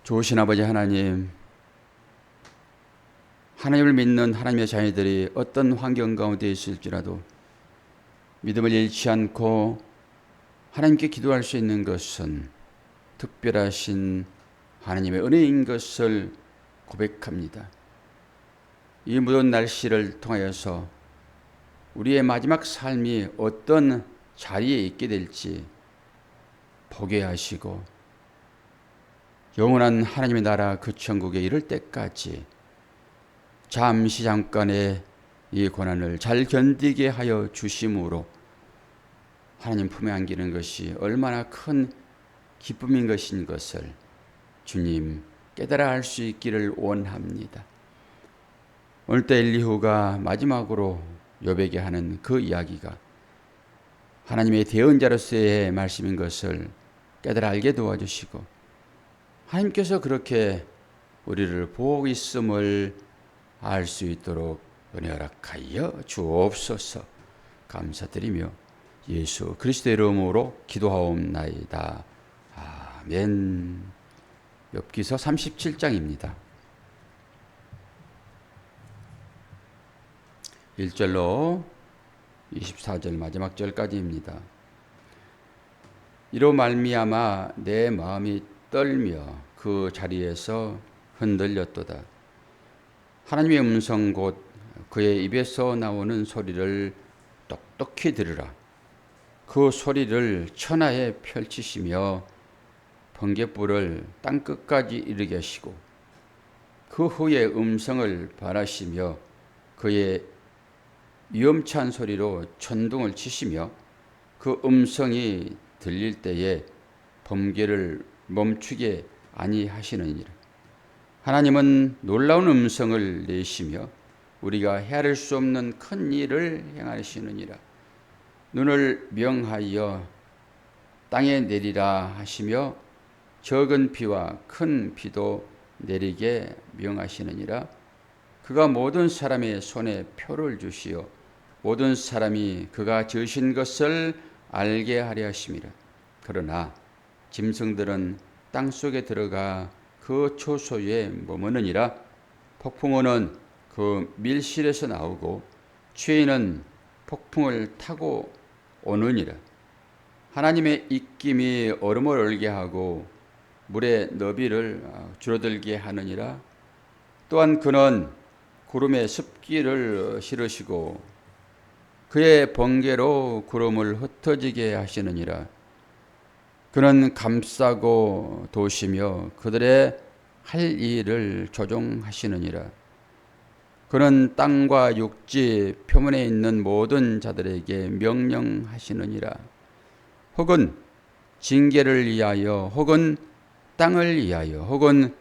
좋으신 아버지 하나님, 하나님을 믿는 하나님의 자녀들이 어떤 환경 가운데 있을지라도 믿음을 잃지 않고 하나님께 기도할 수 있는 것은 특별하신 하나님의 은혜인 것을 고백합니다. 이 무더운 날씨를 통하여서 우리의 마지막 삶이 어떤 자리에 있게 될지 보게 하시고 영원한 하나님의 나라 그 천국에 이를 때까지 잠깐의 이 고난을 잘 견디게 하여 주심으로 하나님 품에 안기는 것이 얼마나 큰 기쁨인 것인 것을 주님 깨달아 알 수 있기를 원합니다. 오늘 때 엘리후가 마지막으로 욥에게 하는 그 이야기가 하나님의 대언자로서의 말씀인 것을 깨달아 알게 도와주시고 하나님께서 그렇게 우리를 보고 있음을 알 수 있도록 은혜 허락하여 주옵소서. 감사드리며 예수 그리스도의 이름으로 기도하옵나이다. 아멘. 욥기서 37장입니다. 1절로 24절 마지막 절까지입니다. 이로 말미암아 내 마음이 떨며 그 자리에서 흔들렸도다. 하나님의 음성 곧 그의 입에서 나오는 소리를 똑똑히 들으라. 그 소리를 천하에 펼치시며 번갯불을 땅끝까지 이르게 하시고 그 후에 음성을 발하시며 그의 위험찬 소리로 천둥을 치시며 그 음성이 들릴 때에 번개를 멈추게 아니하시느니라. 하나님은 놀라운 음성을 내시며 우리가 헤아릴 수 없는 큰 일을 행하시느니라. 눈을 명하여 땅에 내리라 하시며 적은 비와 큰 비도 내리게 명하시느니라. 그가 모든 사람의 손에 표를 주시어 모든 사람이 그가 지으신 것을 알게 하려 하심이라. 그러나 짐승들은 땅속에 들어가 그 초소에 머무느니라. 폭풍우는 그 밀실에서 나오고 추위는 폭풍을 타고 오느니라. 하나님의 입김이 얼음을 얼게 하고 물의 너비를 줄어들게 하느니라. 또한 그는 구름에 습기를 실으시고 그의 번개로 구름을 흩어지게 하시느니라. 그는 감싸고 도시며 그들의 할 일을 조종하시느니라. 그는 땅과 육지 표면에 있는 모든 자들에게 명령하시느니라. 혹은 징계를 위하여 혹은 땅을 위하여 혹은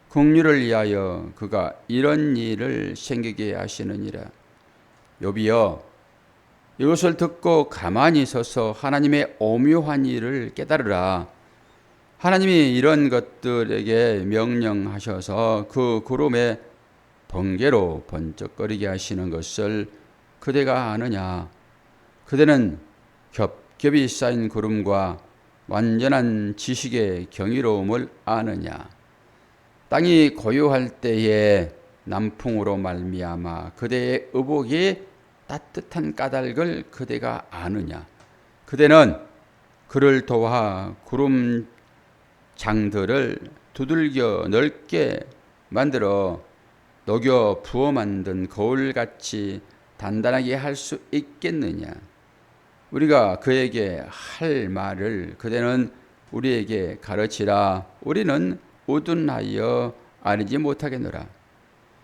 긍휼을 위하여 그가 이런 일을 생기게 하시느니라. 욥이여 이것을 듣고 가만히 서서 하나님의 오묘한 일을 깨달으라. 하나님이 이런 것들에게 명령하셔서 그 구름에 번개로 번쩍거리게 하시는 것을 그대가 아느냐? 그대는 겹겹이 쌓인 구름과 완전한 지식의 경이로움을 아느냐? 땅이 고요할 때에 남풍으로 말미암아 그대의 의복이 따뜻한 까닭을 그대가 아느냐? 그대는 그를 도와 구름 장들을 두들겨 넓게 만들어 녹여 부어 만든 거울같이 단단하게 할 수 있겠느냐? 우리가 그에게 할 말을 그대는 우리에게 가르치라. 우리는 우둔하여 알지 못하겠노라.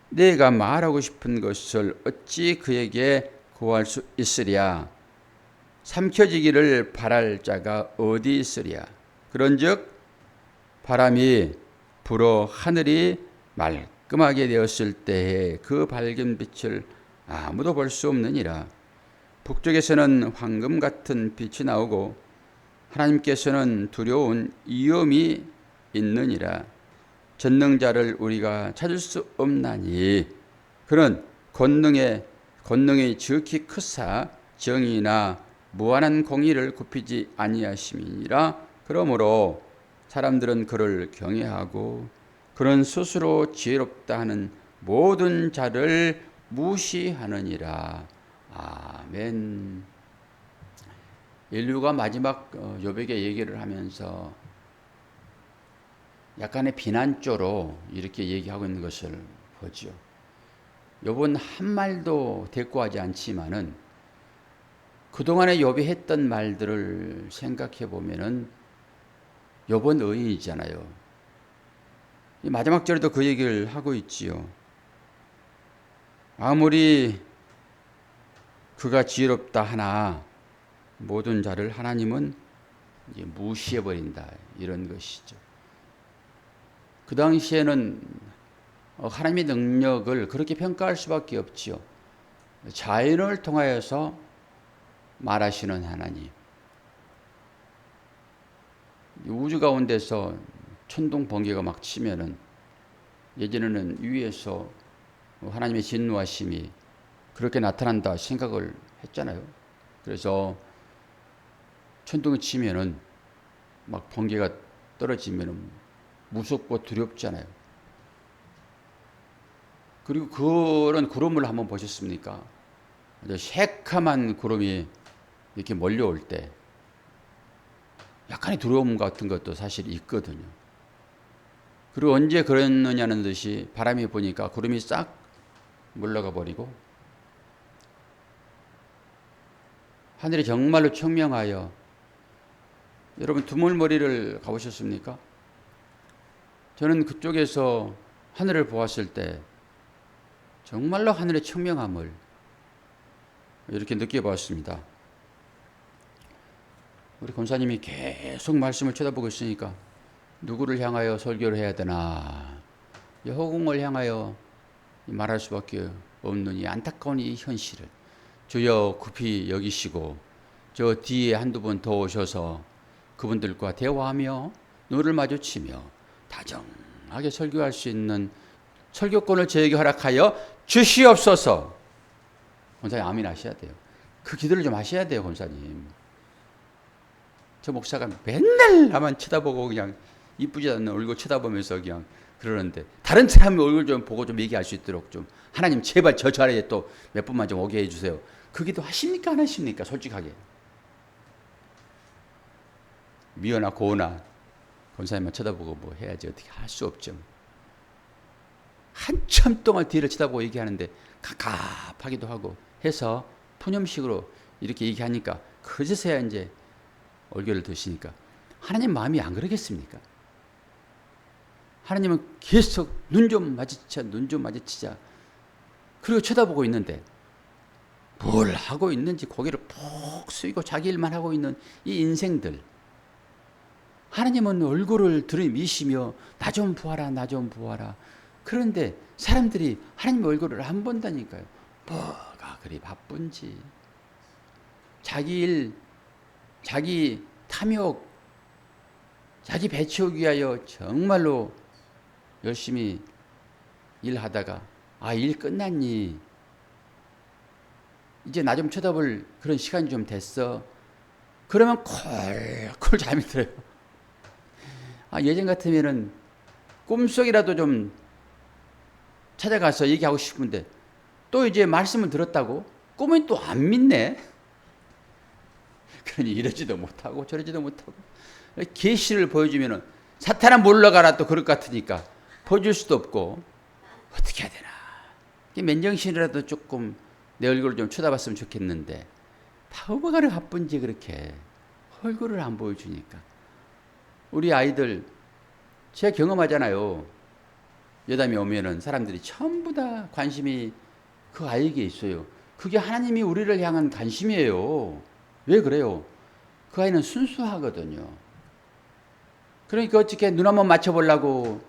네가 말하고 싶은 것을 어찌 그에게 구할 수 있으랴? 삼켜지기를 바랄 자가 어디 있으랴? 그런즉 바람이 불어 하늘이 말끔하게 되었을 때에 그 밝은 빛을 아무도 볼 수 없느니라. 북쪽에서는 황금 같은 빛이 나오고 하나님께서는 두려운 위험이 있느니라. 전능자를 우리가 찾을 수 없나니 그는 권능이 지극히 크사 정의나 무한한 공의를 굽히지 아니하심이니라. 그러므로 사람들은 그를 경외하고 그는 스스로 지혜롭다 하는 모든 자를 무시하느니라. 아멘. 인류가 마지막 욥에게 얘기를 하면서 약간의 비난조로 이렇게 얘기하고 있는 것을 보죠. 욥은 한 말도 대꾸하지 않지만은 그동안에 욥이 했던 말들을 생각해 보면은 욥은 의인이잖아요. 마지막 절에도 그 얘기를 하고 있지요. 아무리 그가 지혜롭다 하나 모든 자를 하나님은 무시해 버린다, 이런 것이죠. 그 당시에는 하나님의 능력을 그렇게 평가할 수밖에 없지요. 자연을 통하여서 말하시는 하나님. 우주 가운데서 천둥 번개가 막 치면은 예전에는 위에서 하나님의 진노하심이 그렇게 나타난다 생각을 했잖아요. 그래서 천둥이 치면은 막 번개가 떨어지면은 무섭고 두렵잖아요. 그리고 그런 구름을 한번 보셨습니까? 아주 새카만 구름이 이렇게 몰려올 때 약간의 두려움 같은 것도 사실 있거든요. 그리고 언제 그랬느냐는 듯이 바람이 부니까 구름이 싹 물러가 버리고 하늘이 정말로 청명하여, 여러분 두물머리를 가보셨습니까? 저는 그쪽에서 하늘을 보았을 때 정말로 하늘의 청명함을 이렇게 느껴봤습니다. 우리 권사님이 계속 말씀을 쳐다보고 있으니까 누구를 향하여 설교를 해야 되나, 허공을 향하여 말할 수밖에 없는 이 안타까운 이 현실을 주여 급히 여기시고 저 뒤에 한두 분 더 오셔서 그분들과 대화하며 눈을 마주치며 다정하게 설교할 수 있는 설교권을 저에게 허락하여 주시옵소서. 권사님 아멘 하셔야 돼요. 그 기도를 좀 하셔야 돼요, 권사님. 저 목사가 맨날 나만 쳐다보고 그냥 이쁘지 않는 얼굴 쳐다보면서 그냥 그러는데, 다른 사람의 얼굴 좀 보고 좀 얘기할 수 있도록 좀 하나님 제발 저 자리에 또 몇 분만 좀 오게 해주세요. 그 기도 하십니까 안 하십니까? 솔직하게. 미워나 고우나 권사님만 쳐다보고 뭐 해야지, 어떻게 할 수 없죠. 한참 동안 뒤를 쳐다보고 얘기하는데 갑갑하기도 하고 해서 푸념식으로 이렇게 얘기하니까 그제서야 이제 얼굴을 드시니까 하나님 마음이 안 그러겠습니까? 하나님은 계속 눈 좀 마주치자. 그리고 쳐다보고 있는데 뭘 하고 있는지 고개를 푹 숙이고 자기 일만 하고 있는 이 인생들, 하나님은 얼굴을 들이미시며 나 좀 보아라, 나 좀 보아라. 그런데 사람들이 하나님의 얼굴을 안 본다니까요. 뭐가 그리 바쁜지. 자기 일, 자기 탐욕, 자기 배 채우기 위하여 정말로 열심히 일하다가 일 끝났니? 이제 나 좀 쳐다볼 그런 시간이 좀 됐어. 그러면 콜콜 잠이 들어요. 예전 같으면은 꿈속이라도 좀 찾아가서 얘기하고 싶은데 또 이제 말씀을 들었다고 꿈은 또 안 믿네. 그러니 이러지도 못하고 저러지도 못하고 계시를 보여주면은 사탄아 물러가라 또 그럴 것 같으니까 보여줄 수도 없고 어떻게 해야 되나. 맨정신이라도 조금 내 얼굴을 좀 쳐다봤으면 좋겠는데 뭐가 바쁜지 그렇게 얼굴을 안 보여주니까. 우리 아이들 제가 경험하잖아요. 여담이 오면은 사람들이 전부 다 관심이 그 아이에게 있어요. 그게 하나님이 우리를 향한 관심이에요. 왜 그래요? 그 아이는 순수하거든요. 그러니까 어떻게 눈 한번 맞춰보려고.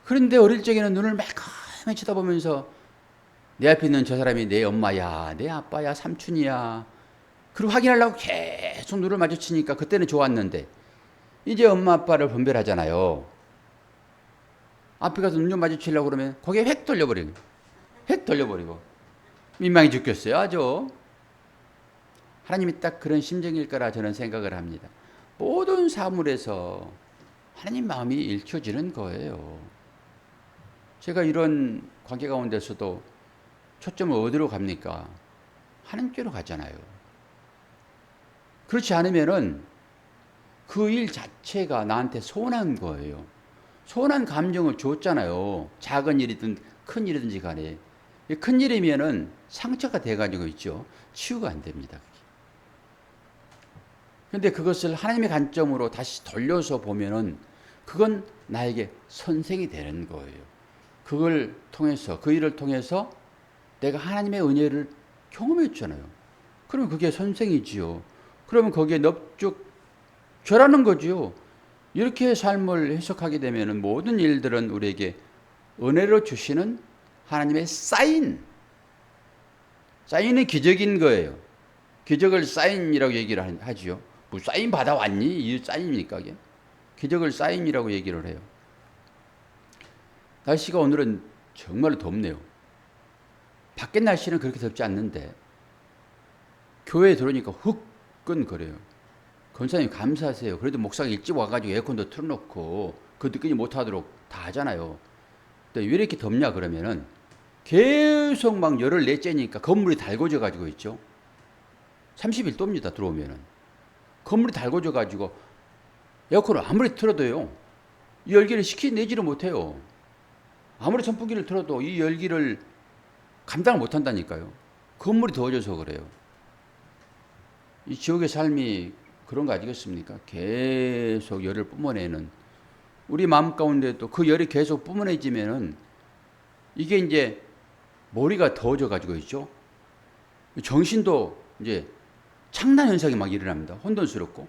그런데 어릴 적에는 눈을 매콤히 쳐다보면서 내 앞에 있는 저 사람이 내 엄마야, 내 아빠야, 삼촌이야. 그리고 확인하려고 계속 눈을 마주치니까 그때는 좋았는데 이제 엄마 아빠를 분별하잖아요. 앞에 가서 눈 좀 마주치려고 그러면 거기에 획 돌려버리고 민망해 죽겠어요. 아주. 하나님이 딱 그런 심정일 거라 저는 생각을 합니다. 모든 사물에서 하나님 마음이 읽혀지는 거예요. 제가 이런 관계 가운데서도 초점을 어디로 갑니까? 하나님께로 가잖아요. 그렇지 않으면은 그 일 자체가 나한테 서운한 거예요. 서운한 감정을 줬잖아요. 작은 일이든 큰 일이든지 간에. 큰 일이면은 상처가 돼가지고 있죠. 치유가 안 됩니다. 그런데 그것을 하나님의 관점으로 다시 돌려서 보면은 그건 나에게 선생이 되는 거예요. 그걸 통해서, 그 일을 통해서 내가 하나님의 은혜를 경험했잖아요. 그러면 그게 선생이지요. 그러면 거기에 넙죽 죄라는 거지요. 이렇게 삶을 해석하게 되면 모든 일들은 우리에게 은혜로 주시는 하나님의 사인이 기적인 거예요. 기적을 사인이라고 얘기를 하지요. 뭐 사인 받아왔니? 이 사인입니까? 이게? 기적을 사인이라고 얘기를 해요. 날씨가 오늘은 정말로 덥네요. 밖에 날씨는 그렇게 덥지 않는데 교회에 들어오니까 후끈거려요. 권사님 감사하세요. 그래도 목사가 일찍 와가지고 에어컨도 틀어놓고 그 늦게 못하도록 다 하잖아요. 근데 왜 이렇게 덥냐 그러면은 계속 막 열을 내째니까 건물이 달궈져 가지고 있죠. 31도입니다. 들어오면은 건물이 달궈져 가지고 에어컨을 아무리 틀어도요 이 열기를 식혀내지를 못해요. 아무리 선풍기를 틀어도 이 열기를 감당을 못한다니까요. 건물이 더워져서 그래요. 이 지옥의 삶이 그런 거 아니겠습니까? 계속 열을 뿜어내는 우리 마음 가운데도 그 열이 계속 뿜어내지면은 이게 이제 머리가 더워져 가지고 있죠. 정신도 이제 창란 현상이 막 일어납니다. 혼돈스럽고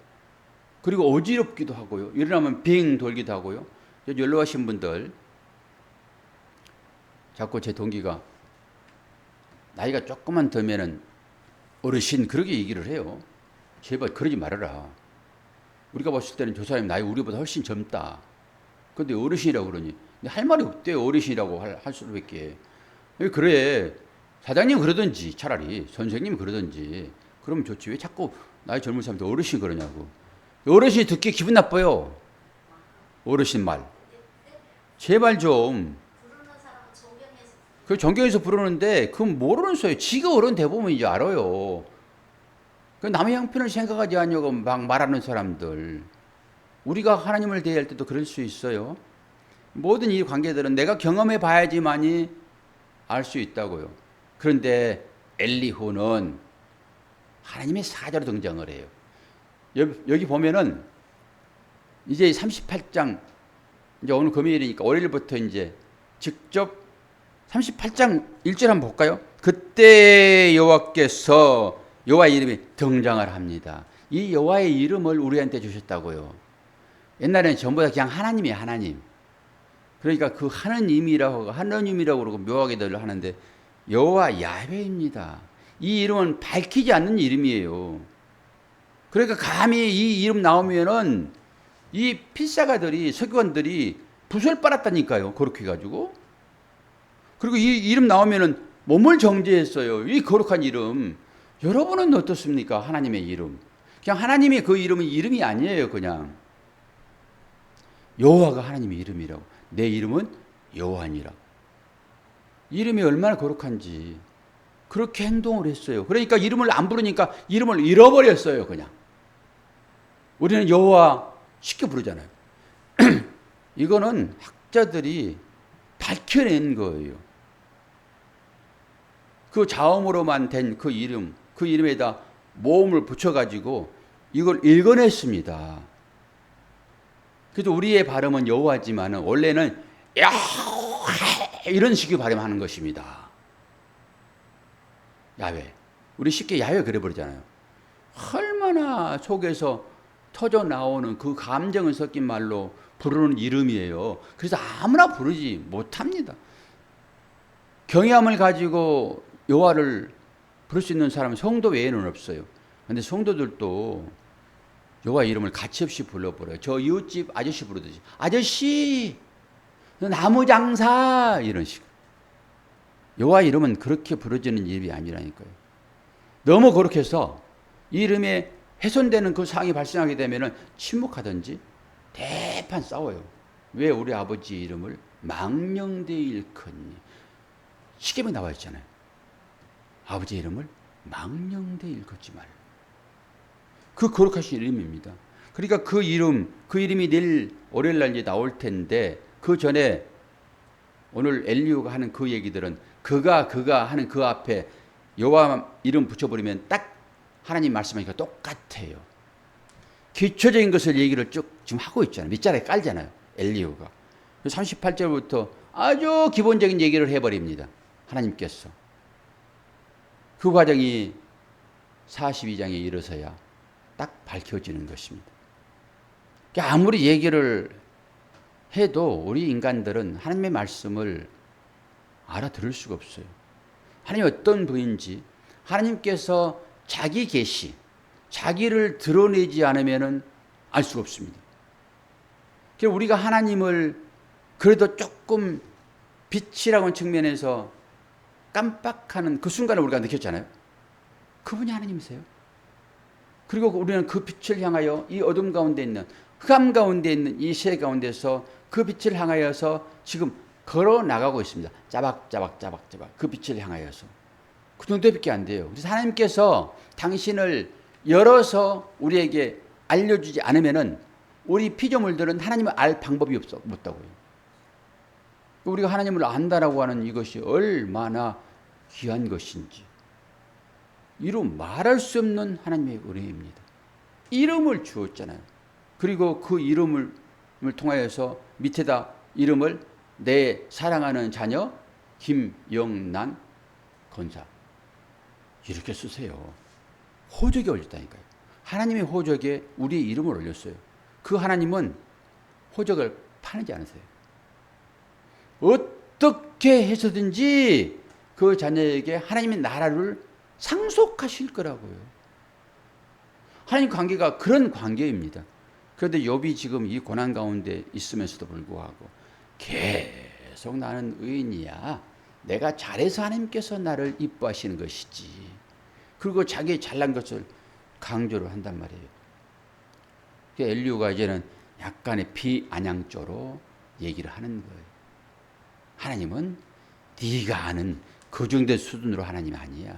그리고 어지럽기도 하고요. 일어나면 빙 돌기도 하고요. 연로하신 분들 자꾸 제 동기가 나이가 조금만 더면은 어르신 그렇게 얘기를 해요. 제발 그러지 말아라. 우리가 봤을 때는 저 사람이 나이 우리보다 훨씬 젊다. 근데 어르신이라고 그러니 할 말이 없대요. 어르신이라고 할 수밖에. 그래 사장님 그러든지 차라리 선생님 그러든지 그러면 좋지. 왜 자꾸 나이 젊은 사람한테 어르신 그러냐고. 어르신이 듣기 기분 나빠요. 어르신 말. 제발 좀. 그 존경해서 부르는데 그건 모르는 소리예요. 지가 어른 돼보면 이제 알아요. 그 남의 형편을 생각하지 않냐고 막 말하는 사람들. 우리가 하나님을 대할 때도 그럴 수 있어요. 모든 이 관계들은 내가 경험해 봐야지만이 알 수 있다고요. 그런데 엘리후는 하나님의 사자로 등장을 해요. 여기 보면은 이제 38장 이제 오늘 금요일이니까 월요일부터 이제 직접 38장 1절 한번 볼까요? 그때 여호와께서 여호와의 이름이 등장을 합니다. 이 여호와의 이름을 우리한테 주셨다고요. 옛날에는 전부 다 그냥 하나님이에요. 하나님. 그러니까 그 하나님이라고 그러고 묘하게들 하는데 여호와 야훼입니다. 이 이름은 밝히지 않는 이름이에요. 그러니까 감히 이 이름 나오면은 이 필사가들이 서기관들이 붓을 빨았다니까요. 그렇게 해가지고. 그리고 이 이름 나오면은 몸을 정죄했어요. 이 거룩한 이름. 여러분은 어떻습니까? 하나님의 이름. 그냥 하나님의 그 이름은 이름이 아니에요. 그냥 여호와가 하나님의 이름이라고. 내 이름은 여호와니라. 이름이 얼마나 거룩한지 그렇게 행동을 했어요. 그러니까 이름을 안 부르니까 이름을 잃어버렸어요. 그냥 우리는 여호와 쉽게 부르잖아요. 이거는 학자들이 밝혀낸 거예요. 그 자음으로만 된 그 이름, 그 이름에다 모음을 붙여가지고 이걸 읽어냈습니다. 그래서 우리의 발음은 여호와지만은 원래는 야훼 이런 식의 발음하는 것입니다. 야훼. 우리 쉽게 야훼 그래버리잖아요. 얼마나 속에서 터져 나오는 그 감정을 섞인 말로 부르는 이름이에요. 그래서 아무나 부르지 못합니다. 경외함을 가지고 여호와를 부를 수 있는 사람은 성도 외에는 없어요. 그런데 성도들도 여호와 이름을 가치없이 불러버려요. 저 이웃집 아저씨 부르듯이 아저씨 나무 장사 이런 식으로. 여호와 이름은 그렇게 부르지는 이름이 아니라니까요. 너무 거룩해서 이름에 훼손되는 그 상황이 발생하게 되면은 침묵하든지 대판 싸워요. 왜 우리 아버지 이름을 망령되 일컫니? 시계명에 나와 있잖아요. 아버지 이름을 망령되 일컫지 말라. 그 거룩하신 이름입니다. 그러니까 그 이름이 내일 월요일날 이제 나올 텐데 그 전에 오늘 엘리후가 하는 그 얘기들은 그가 하는 그 앞에 여호와 이름 붙여버리면 딱 하나님 말씀하니까 똑같아요. 기초적인 것을 얘기를 쭉 지금 하고 있잖아요. 밑자락에 깔잖아요. 엘리후가. 38절부터 아주 기본적인 얘기를 해버립니다. 하나님께서. 그 과정이 42장에 이르러서야 딱 밝혀지는 것입니다. 그러니까 아무리 얘기를 해도 우리 인간들은 하나님의 말씀을 알아들을 수가 없어요. 하나님 어떤 분인지 하나님께서 자기 계시, 자기를 드러내지 않으면 알 수가 없습니다. 그래서 우리가 하나님을 그래도 조금 빛이라고 하는 측면에서 깜빡하는 그 순간을 우리가 느꼈잖아요. 그분이 하나님이세요. 그리고 우리는 그 빛을 향하여 이 어둠 가운데 있는 흑암 가운데 있는 이 세 가운데서 그 빛을 향하여서 지금 걸어 나가고 있습니다. 짜박짜박 그 빛을 향하여서. 그 정도밖에 안 돼요. 그래서 하나님께서 당신을 열어서 우리에게 알려주지 않으면은 우리 피조물들은 하나님을 알 방법이 없다고요. 우리가 하나님을 안다라고 하는 이것이 얼마나 귀한 것인지. 이루 말할 수 없는 하나님의 은혜입니다. 이름을 주었잖아요. 그리고 그 이름을 통하여서 밑에다 이름을 내 사랑하는 자녀 김영란 권사 이렇게 쓰세요. 호적에 올렸다니까요. 하나님의 호적에 우리의 이름을 올렸어요. 그 하나님은 호적을 파내지 않으세요. 어떻게 해서든지 그 자녀에게 하나님의 나라를 상속하실 거라고요. 하나님 관계가 그런 관계입니다. 그런데 욥이 지금 이 고난 가운데 있으면서도 불구하고 계속 나는 의인이야. 내가 잘해서 하나님께서 나를 이뻐하시는 것이지. 그리고 자기 잘난 것을 강조를 한단 말이에요. 엘리후가 이제는 약간의 비아냥조로 얘기를 하는 거예요. 하나님은 네가 아는 그 정도 수준으로 하나님 아니야.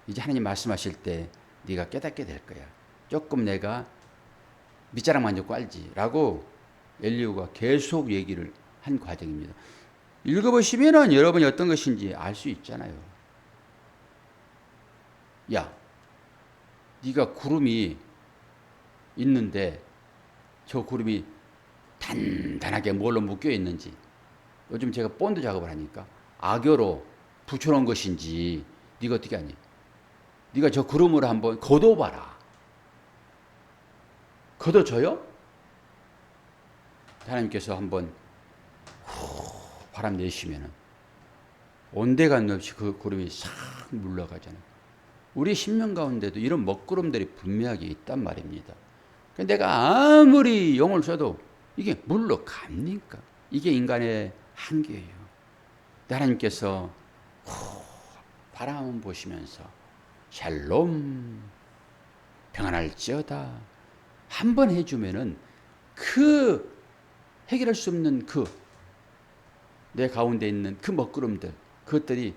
이제 하나님 말씀하실 때 네가 깨닫게 될 거야. 조금 내가 밑자락만 좀 깔지라고 엘리후가 계속 얘기를 한 과정입니다. 읽어보시면은 여러분이 어떤 것인지 알 수 있잖아요. 야, 네가 구름이 있는데 저 구름이 단단하게 뭘로 묶여 있는지 요즘 제가 본드 작업을 하니까 악교로 붙여놓은 것인지 네가 어떻게 하니? 네가 저 구름을 한번 걷어봐라. 걷어줘요? 하나님께서 한번 바람 내쉬면은 온데간 없이 그 구름이 싹 물러가잖아요. 우리 심령 가운데도 이런 먹구름들이 분명하게 있단 말입니다. 내가 아무리 용을 써도 이게 물러갑니까? 이게 인간의 한계예요. 하나님께서 바람 보시면서 샬롬 평안할지어다 한번 해주면은 그 해결할 수 없는 그 내 가운데 있는 그 먹구름들 그것들이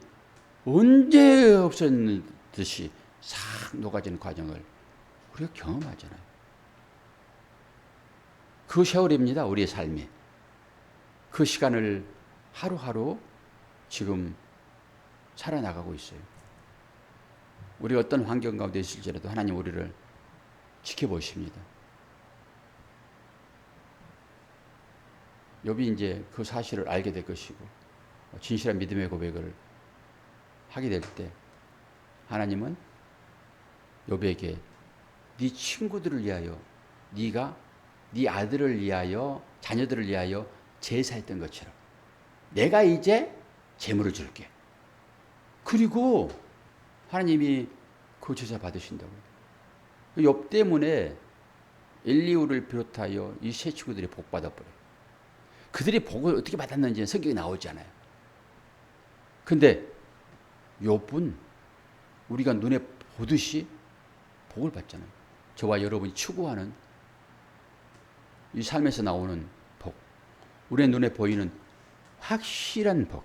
언제 없었듯이 싹 녹아지는 과정을 우리가 경험하잖아요. 그 세월입니다. 우리의 삶이. 그 시간을 하루하루 지금 살아나가고 있어요. 우리 어떤 환경 가운데 있을지라도 하나님 우리를 지켜보십니다. 욥이 이제 그 사실을 알게 될 것이고 진실한 믿음의 고백을 하게 될 때 하나님은 욥에게 네 친구들을 위하여 네가 네 아들을 위하여 자녀들을 위하여 제사했던 것처럼 내가 이제 제물을 줄게. 그리고 하나님이 그 제사 받으신다고요. 욥 때문에 엘리후를 비롯하여 이 세 친구들이 복 받아버려요. 그들이 복을 어떻게 받았는지는 성경에 나오지 않아요. 근데 욥은 우리가 눈에 보듯이 복을 받잖아요. 저와 여러분이 추구하는 이 삶에서 나오는 복, 우리의 눈에 보이는 확실한 복,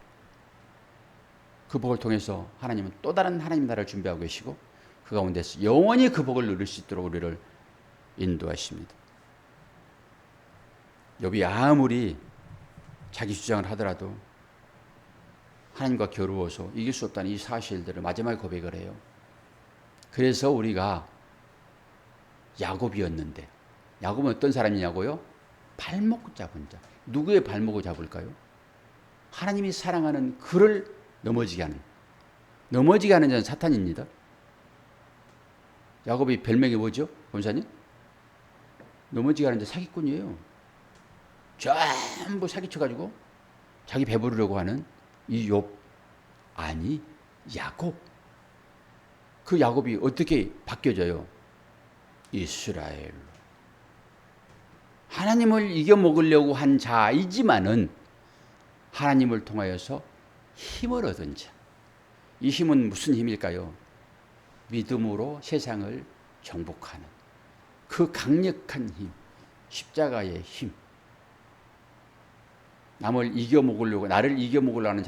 그 복을 통해서 하나님은 또 다른 하나님 나라를 준비하고 계시고 그 가운데서 영원히 그 복을 누릴 수 있도록 우리를 인도하십니다. 욥이 아무리 자기 주장을 하더라도 하나님과 겨루어서 이길 수 없다는 이 사실들을 마지막에 고백을 해요. 그래서 우리가 야곱이었는데, 야곱은 어떤 사람이냐고요? 발목 잡은 자. 누구의 발목을 잡을까요? 하나님이 사랑하는 그를 넘어지게 하는 자는 사탄입니다. 야곱이 별명이 뭐죠? 검사님? 넘어지게 하는 자 사기꾼이에요. 전부 사기쳐가지고 자기 배부르려고 하는 이 욥, 아니 야곱. 그 야곱이 어떻게 바뀌어져요? 이스라엘로. 하나님을 이겨먹으려고 한 자이지만은 하나님을 통하여서 힘을 얻은 자. 이 힘은 무슨 힘일까요? 믿음으로 세상을 정복하는 그 강력한 힘, 십자가의 힘. 남을 이겨먹으려고, 나를 이겨먹으려고 하는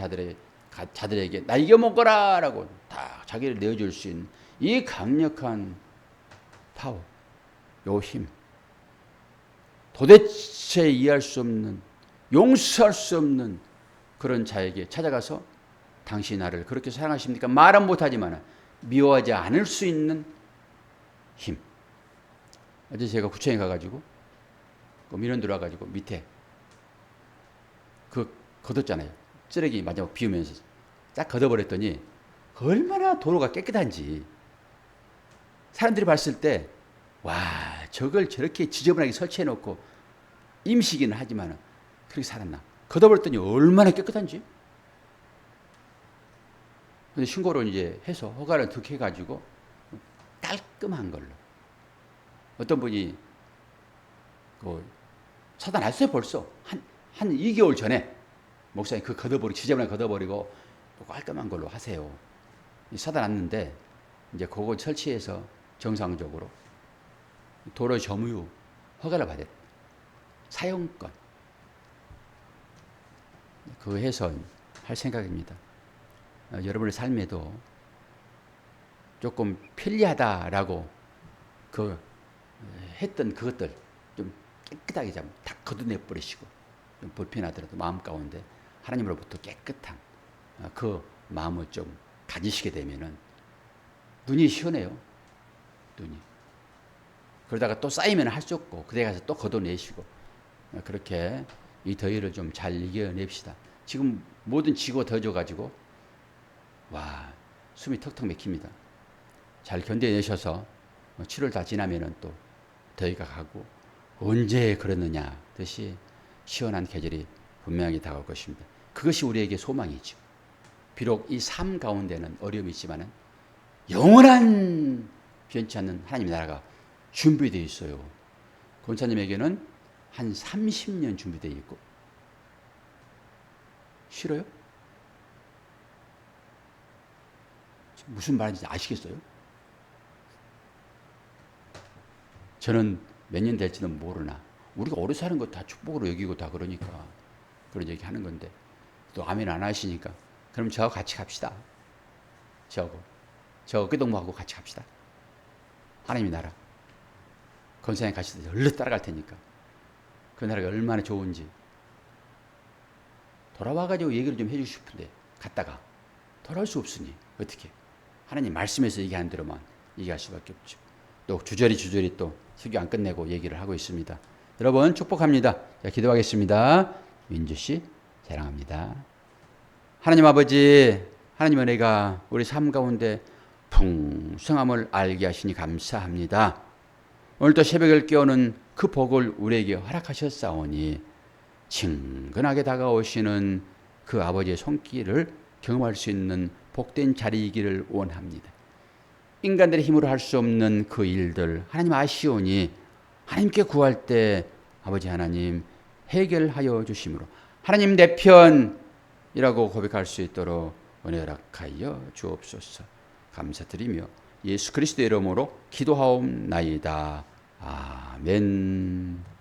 자들에게 나 이겨먹어라 라고 다 자기를 내어줄 수 있는 이 강력한 파워, 요 힘. 도대체 이해할 수 없는, 용서할 수 없는 그런 자에게 찾아가서 당신이 나를 그렇게 사랑하십니까? 말은 못하지만 미워하지 않을 수 있는 힘. 어제 제가 구청에 가가지고 그 민원 들어와가지고 밑에 그 걷었잖아요. 쓰레기 마지막 비우면서 딱 걷어버렸더니 얼마나 도로가 깨끗한지 사람들이 봤을 때 와, 저걸 저렇게 지저분하게 설치해놓고 임시기는 하지만 그렇게 살았나. 걷어버렸더니 얼마나 깨끗한지. 근데 신고를 이제 해서 허가를 득해가지고 깔끔한 걸로. 어떤 분이 그 차단했어요. 벌써 한 2개월 전에 목사님 그 지저분하게 걷어버리고 깔끔한 걸로 하세요. 차단했는데 이제 그거 설치해서 정상적으로 도로 점유 허가를 받았. 사용권 그거 해서 할 생각입니다. 여러분의 삶에도 조금 편리하다라고 그 했던 그것들 좀 깨끗하게 다 걷어내 버리시고 좀 불편하더라도 마음 가운데 하나님으로부터 깨끗한 그 마음을 좀 가지시게 되면은 눈이 시원해요. 눈이. 그러다가 또 쌓이면 할 수 없고 그때 가서 또 걷어내시고 그렇게 이 더위를 좀 잘 이겨냅시다. 지금 모든 지구가 더워져가지고 와 숨이 턱턱 막힙니다. 잘 견뎌내셔서 7월 다 지나면은 또 더위가 가고 언제 그러느냐 듯이 시원한 계절이 분명히 다가올 것입니다. 그것이 우리에게 소망이죠. 비록 이 삶 가운데는 어려움이 있지만은 영원한 변치 않는 하나님의 나라가 준비되어 있어요. 권사님에게는 한 30년 준비되어 있고. 싫어요? 무슨 말인지 아시겠어요? 저는 몇 년 될지는 모르나 우리가 오래 사는 거 다 축복으로 여기고 다 그러니까 그런 얘기 하는 건데 또 아멘 안 하시니까 그럼 저하고 같이 갑시다. 저 어깨동무하고 같이 갑시다. 하나님의 나라. 권사님 가실 때 얼른 따라갈 테니까 그 나라가 얼마나 좋은지 돌아와가지고 얘기를 좀 해주고 싶은데 갔다가 돌아올 수 없으니 어떻게 하나님 말씀에서 얘기하는 대로만 얘기할 수밖에 없죠. 또 주저리 또 설교 안 끝내고 얘기를 하고 있습니다. 여러분 축복합니다. 자, 기도하겠습니다. 민주씨 사랑합니다. 하나님 아버지 하나님 은혜가 우리 삶 가운데 풍성함을 알게 하시니 감사합니다. 오늘도 새벽을 깨우는 그 복을 우리에게 허락하셨사오니 친근하게 다가오시는 그 아버지의 손길을 경험할 수 있는 복된 자리이기를 원합니다. 인간들의 힘으로 할 수 없는 그 일들 하나님 아시오니 하나님께 구할 때 아버지 하나님 해결하여 주심으로 하나님 내 편이라고 고백할 수 있도록 은혜 허락하여 주옵소서. 감사드리며 예수 그리스도의 이름으로 기도하옵나이다. 아멘.